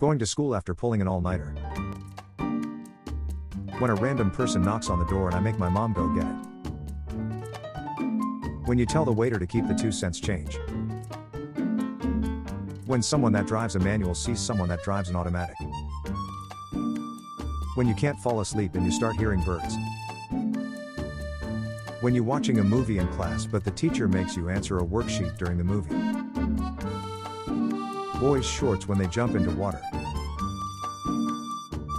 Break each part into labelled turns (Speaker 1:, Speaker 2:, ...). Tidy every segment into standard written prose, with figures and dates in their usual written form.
Speaker 1: Going to school after pulling an all-nighter. When a random person knocks on the door and I make my mom go get it. When you tell the waiter to keep the 2 cents change. When someone that drives a manual sees someone that drives an automatic. When you can't fall asleep and you start hearing birds. When you're watching a movie in class but the teacher makes you answer a worksheet during the movie. Boys' shorts when they jump into water.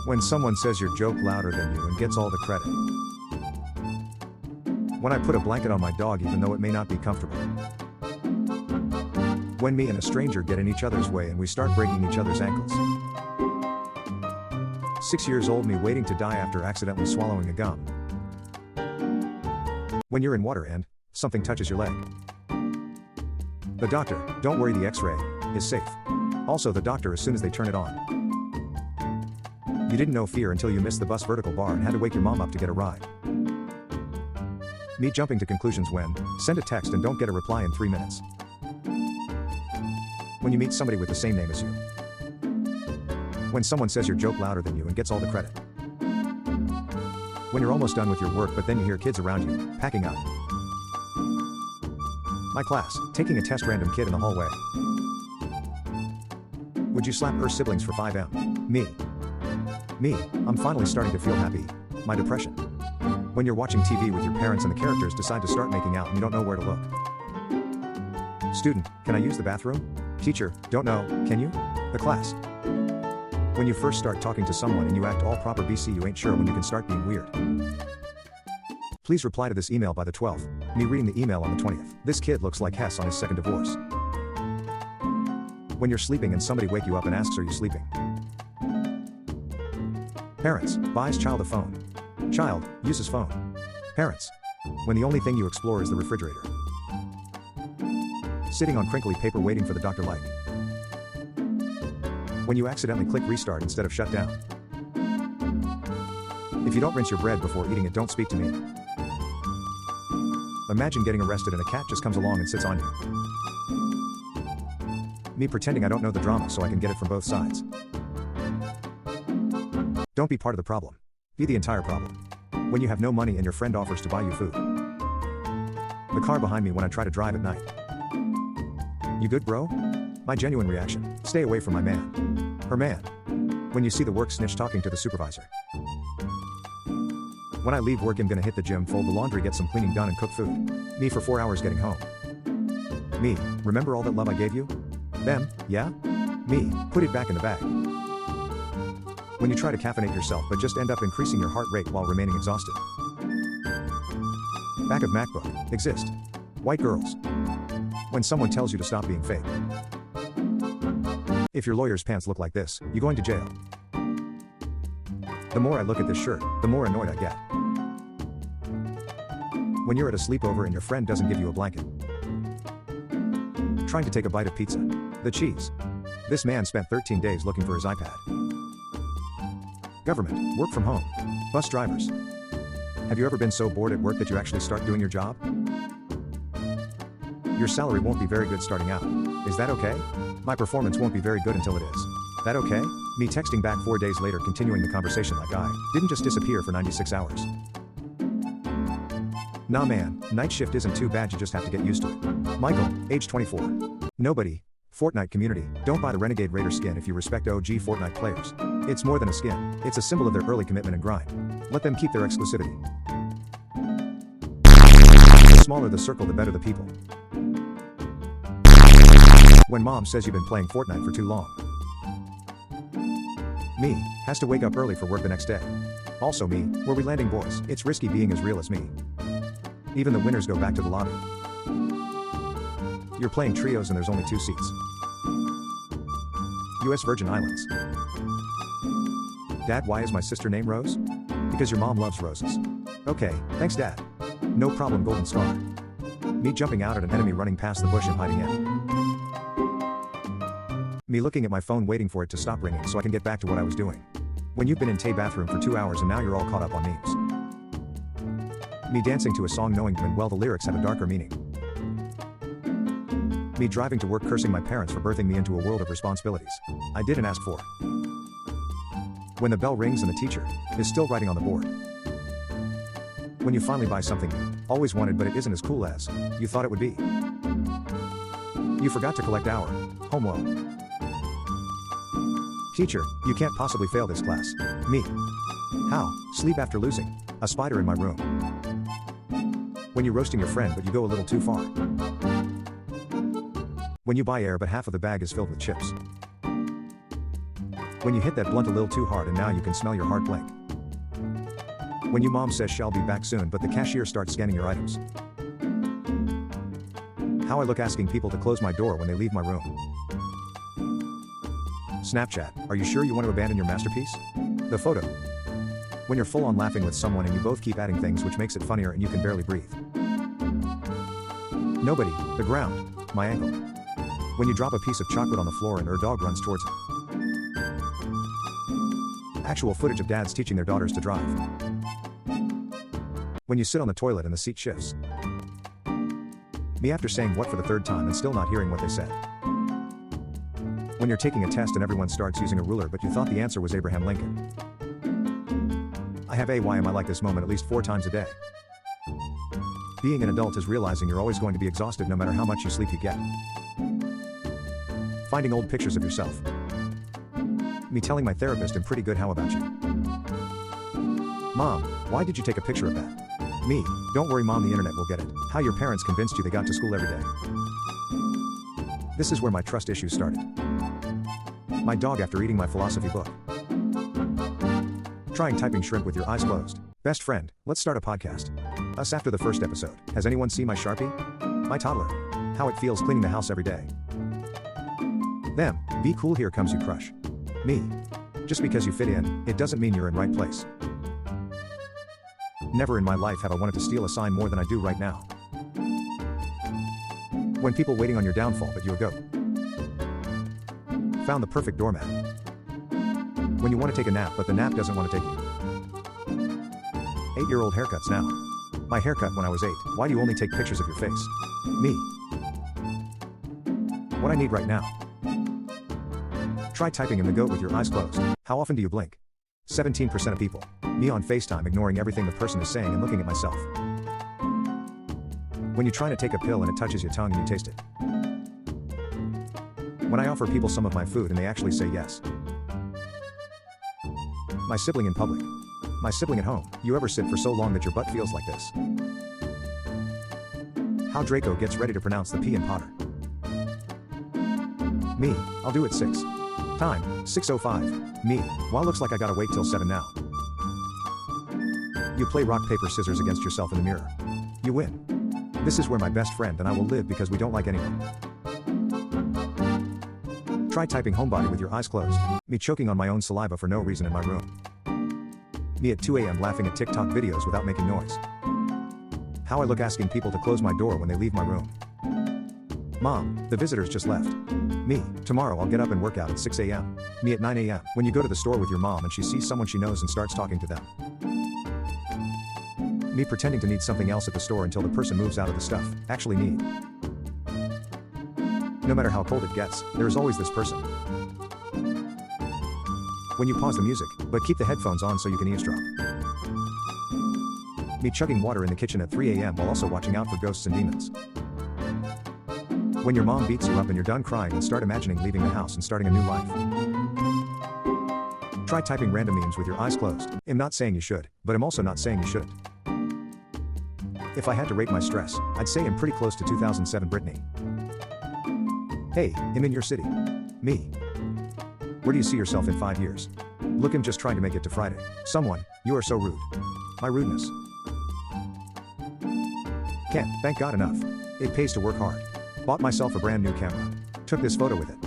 Speaker 1: When someone says your joke louder than you and gets all the credit. When I put a blanket on my dog even though it may not be comfortable. When me and a stranger get in each other's way and we start breaking each other's ankles. 6 years old me waiting to die after accidentally swallowing a gum. When you're in water and something touches your leg. The doctor, don't worry, the x-ray is safe. Also the doctor as soon as they turn it on. You didn't know fear until you missed the bus vertical bar and had to wake your mom up to get a ride. Me jumping to conclusions when send a text and don't get a reply in 3 minutes. When you meet somebody with the same name as you. When someone says your joke louder than you and gets all the credit. When you're almost done with your work but then you hear kids around you, packing up. My class, taking a test, random kid in the hallway. Would you slap her siblings for 5M? Me, I'm finally starting to feel happy. My depression. When you're watching TV with your parents and the characters decide to start making out and you don't know where to look. Student, can I use the bathroom? Teacher, don't know, can you? The class. When you first start talking to someone and you act all proper BC, you ain't sure when you can start being weird. Please reply to this email by the 12th. Me reading the email on the 20th. This kid looks like Hess on his second divorce. When you're sleeping and somebody wake you up and asks, are you sleeping? Parents, buys child a phone. Child, uses phone. Parents. When the only thing you explore is the refrigerator. Sitting on crinkly paper waiting for the doctor like. When you accidentally click restart instead of shut down. If you don't rinse your bread before eating it, don't speak to me. Imagine getting arrested and a cat just comes along and sits on you. Me pretending I don't know the drama so I can get it from both sides. Don't be part of the problem. Be the entire problem. When you have no money and your friend offers to buy you food. The car behind me when I try to drive at night. You good, bro? My genuine reaction, stay away from my man. Her man. When you see the work snitch talking to the supervisor. When I leave work I'm gonna hit the gym, fold the laundry, get some cleaning done and cook food. Me for 4 hours getting home. Me, remember all that love I gave you? Them, yeah? Me, put it back in the bag. When you try to caffeinate yourself but just end up increasing your heart rate while remaining exhausted. Back of MacBook, exist. White girls. When someone tells you to stop being fake. If your lawyer's pants look like this, you're going to jail. The more I look at this shirt, the more annoyed I get. When you're at a sleepover and your friend doesn't give you a blanket. Trying to take a bite of pizza. The cheese. This man spent 13 days looking for his iPad. Government, work from home. Bus drivers. Have you ever been so bored at work that you actually start doing your job? Your salary won't be very good starting out. Is that okay? My performance won't be very good until it is. That okay? Me texting back 4 days later continuing the conversation like I didn't just disappear for 96 hours. Nah man, night shift isn't too bad, you just have to get used to it. Michael, age 24. Nobody. Fortnite community, don't buy the Renegade Raider skin if you respect OG Fortnite players. It's more than a skin, it's a symbol of their early commitment and grind. Let them keep their exclusivity. The smaller the circle, the better the people. When mom says you've been playing Fortnite for too long. Me, has to wake up early for work the next day. Also me, where we landing boys, it's risky being as real as me. Even the winners go back to the lobby. You're playing trios and there's only 2 seats. US Virgin Islands. Dad, why is my sister named Rose? Because your mom loves roses. Okay, thanks dad. No problem, golden star. Me jumping out at an enemy running past the bush and hiding in. Me looking at my phone waiting for it to stop ringing so I can get back to what I was doing. When you've been in Tay bathroom for 2 hours and now you're all caught up on memes. Me dancing to a song knowing well the lyrics have a darker meaning. Me driving to work cursing my parents for birthing me into a world of responsibilities I didn't ask for. When the bell rings and the teacher is still writing on the board. When you finally buy something you always wanted but it isn't as cool as you thought it would be. You forgot to collect our homework. Teacher, you can't possibly fail this class. Me. How? Sleep after losing a spider in my room. When you're roasting your friend but you go a little too far. When you buy air but half of the bag is filled with chips. When you hit that blunt a little too hard and now you can smell your heart blink. When your mom says she'll be back soon but the cashier starts scanning your items. How I look asking people to close my door when they leave my room. Snapchat, are you sure you want to abandon your masterpiece? The photo. When you're full on laughing with someone and you both keep adding things which makes it funnier and you can barely breathe. Nobody, the ground, my ankle. When you drop a piece of chocolate on the floor and your dog runs towards it. Actual footage of dads teaching their daughters to drive. When you sit on the toilet and the seat shifts. Me after saying what for the third time and still not hearing what they said. When you're taking a test and everyone starts using a ruler but you thought the answer was Abraham Lincoln. I have a why am I like this moment at least 4 times a day. Being an adult is realizing you're always going to be exhausted no matter how much you sleep you get. Finding old pictures of yourself. Me telling my therapist I'm pretty good, how about you? Mom, why did you take a picture of that? Me, don't worry mom, the internet will get it. How your parents convinced you they got to school every day. This is where my trust issues started. My dog after eating my philosophy book. Trying typing shrimp with your eyes closed. Best friend, let's start a podcast. Us after the first episode. Has anyone seen my Sharpie? My toddler. How it feels cleaning the house every day. Them, be cool, here comes you crush. Me. Just because you fit in, it doesn't mean you're in right place. Never in my life have I wanted to steal a sign more than I do right now. When people waiting on your downfall but you're a goat. Found the perfect doormat. When you want to take a nap but the nap doesn't want to take you. 8-year-old haircuts now. My haircut when I was 8, why do you only take pictures of your face? Me. What I need right now. Try typing in the goat with your eyes closed. How often do you blink? 17% of people. Me on FaceTime ignoring everything the person is saying and looking at myself. When you're trying to take a pill and it touches your tongue and you taste it. When I offer people some of my food and they actually say yes. My sibling in public. My sibling at home. You ever sit for so long that your butt feels like this? How Draco gets ready to pronounce the P in Potter. Me, I'll do it 6. Time, 6:05. Me, well looks like I gotta wait till 7 now. You play rock paper scissors against yourself in the mirror. You win. This is where my best friend and I will live because we don't like anyone. Try typing homebody with your eyes closed. Me choking on my own saliva for no reason in my room. Me at 2 a.m. laughing at TikTok videos without making noise. How I look asking people to close my door when they leave my room. Mom, the visitors just left. Me, tomorrow I'll get up and work out at 6 a.m. Me at 9 a.m. When you go to the store with your mom and she sees someone she knows and starts talking to them. Me pretending to need something else at the store until the person moves out of the stuff actually need. No matter how cold it gets, there is always this person. When you pause the music, but keep the headphones on so you can eavesdrop. Me chugging water in the kitchen at 3 a.m. while also watching out for ghosts and demons. When your mom beats you up and you're done crying and start imagining leaving the house and starting a new life. Try typing random memes with your eyes closed. I'm not saying you should, but I'm also not saying you shouldn't. If I had to rate my stress, I'd say I'm pretty close to 2007 Britney. Hey, I'm in your city. Me. Where do you see yourself in 5 years? Look, I'm just trying to make it to Friday. Someone, you are so rude. My rudeness. Can't, thank God enough. It pays to work hard. Bought myself a brand new camera. Took this photo with it.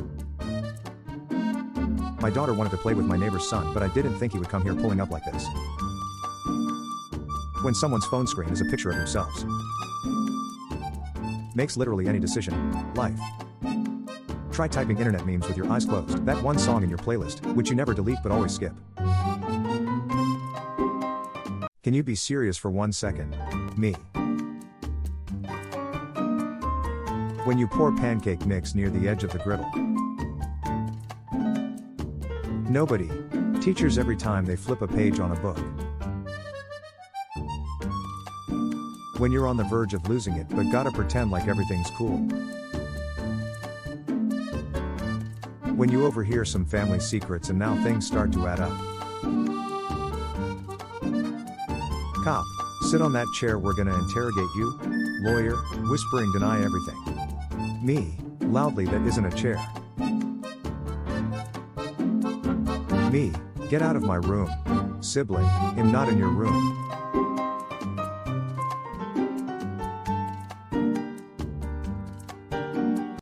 Speaker 1: My daughter wanted to play with my neighbor's son, but I didn't think he would come here pulling up like this. When someone's phone screen is a picture of themselves. Makes literally any decision. Life. Try typing internet memes with your eyes closed. That one song in your playlist, which you never delete but always skip. Can you be serious for 1 second? Me. When you pour pancake mix near the edge of the griddle. Nobody. Teachers every time they flip a page on a book. When you're on the verge of losing it but gotta pretend like everything's cool. When you overhear some family secrets and now things start to add up. Cop, sit on that chair, we're gonna interrogate you. Lawyer, whispering, deny everything. Me, loudly, that isn't a chair. Me, get out of my room. Sibling, I'm not in your room.